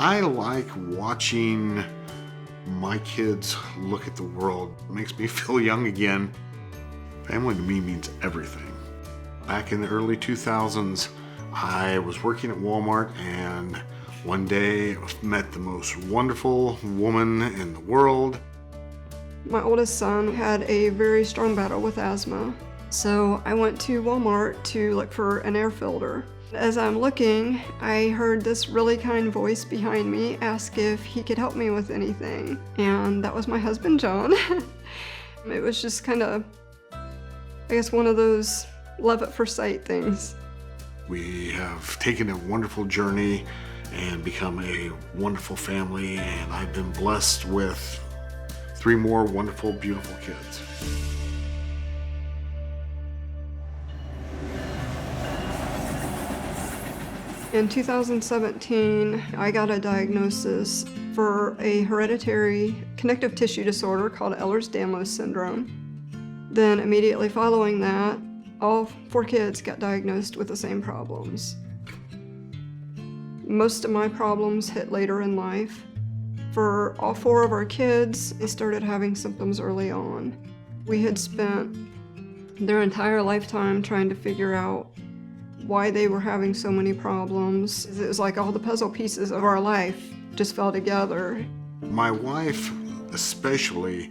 I like watching my kids look at the world. It makes me feel young again. Family to me means everything. Back in the early 2000s, I was working at Walmart, and one day I met the most wonderful woman in the world. My oldest son had a very strong battle with asthma, so I went to Walmart to look for an air filter. As I'm looking, I heard this really kind voice behind me ask if he could help me with anything, and that was my husband, John. It was just kind of, I guess, one of those love at first sight things. We have taken a wonderful journey and become a wonderful family, and I've been blessed with 3 more wonderful, beautiful kids. In 2017, I got a diagnosis for a hereditary connective tissue disorder called Ehlers-Danlos syndrome. Then immediately following that, all 4 kids got diagnosed with the same problems. Most of my problems hit later in life. For all 4 of our kids, they started having symptoms early on. We had spent their entire lifetime trying to figure out why they were having so many problems. It was like all the puzzle pieces of our life just fell together. My wife especially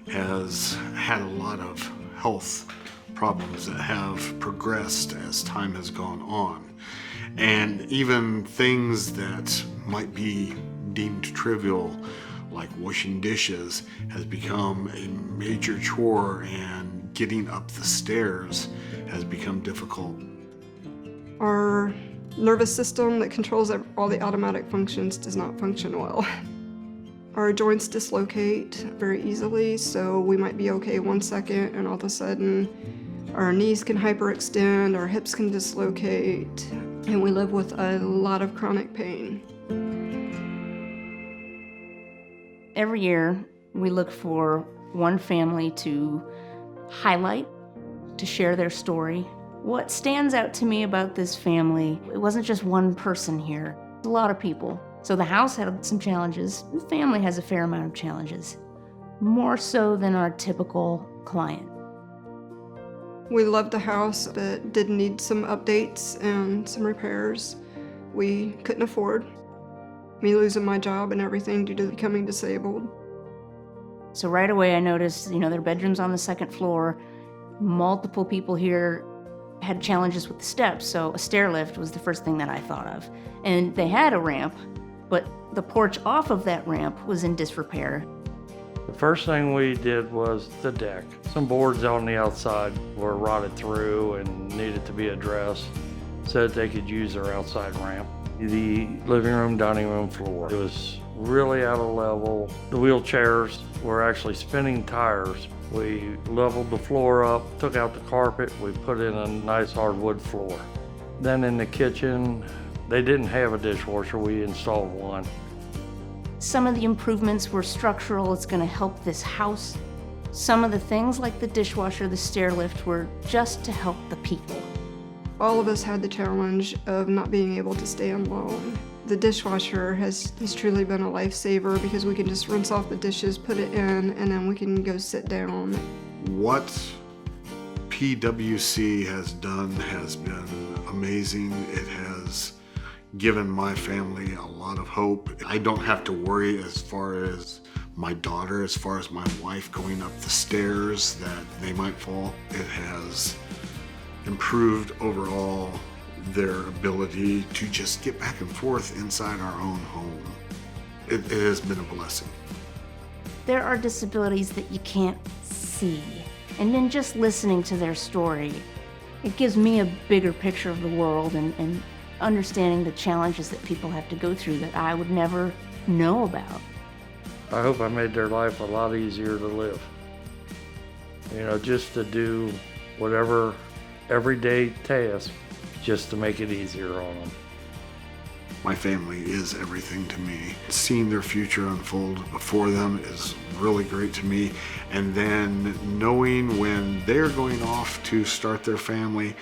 has had a lot of health problems that have progressed as time has gone on. And even things that might be deemed trivial, like washing dishes, has become a major chore, and getting up the stairs has become difficult. Our nervous system that controls all the automatic functions does not function well. Our joints dislocate very easily, so we might be okay 1 second and all of a sudden our knees can hyperextend, our hips can dislocate, and we live with a lot of chronic pain. Every year, we look for one family to highlight, to share their story. What stands out to me about this family, it wasn't just one person here, a lot of people. So the house had some challenges. The family has a fair amount of challenges, more so than our typical client. We loved the house, but did need some updates and some repairs we couldn't afford. Me losing my job and everything due to becoming disabled. So right away I noticed, their bedroom's on the 2nd floor. Multiple people here had challenges with the steps, so a stair lift was the first thing that I thought of. And they had a ramp, but the porch off of that ramp was in disrepair. The first thing we did was the deck. Some boards on the outside were rotted through and needed to be addressed so that they could use their outside ramp. The living room, dining room floor, it was really out of level. The wheelchairs were actually spinning tires. We leveled the floor up, took out the carpet, we put in a nice hardwood floor. Then in the kitchen, they didn't have a dishwasher, we installed one. Some of the improvements were structural, it's gonna help this house. Some of the things like the dishwasher, the stair lift were just to help the people. All of us had the challenge of not being able to stand long. The dishwasher has truly been a lifesaver because we can just rinse off the dishes, put it in, and then we can go sit down. What PWC has done has been amazing. It has given my family a lot of hope. I don't have to worry as far as my daughter, as far as my wife going up the stairs that they might fall. It has improved overall their ability to just get back and forth inside our own home. It has been a blessing. There are disabilities that you can't see, and then just listening to their story, it gives me a bigger picture of the world and understanding the challenges that people have to go through that I would never know about. I hope I made their life a lot easier to live. Just to do whatever everyday task just to make it easier on them. My family is everything to me. Seeing their future unfold before them is really great to me. And then knowing when they're going off to start their family,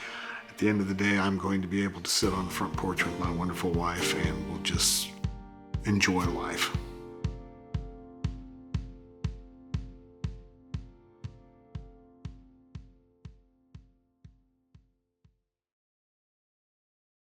at the end of the day, I'm going to be able to sit on the front porch with my wonderful wife and we'll just enjoy life.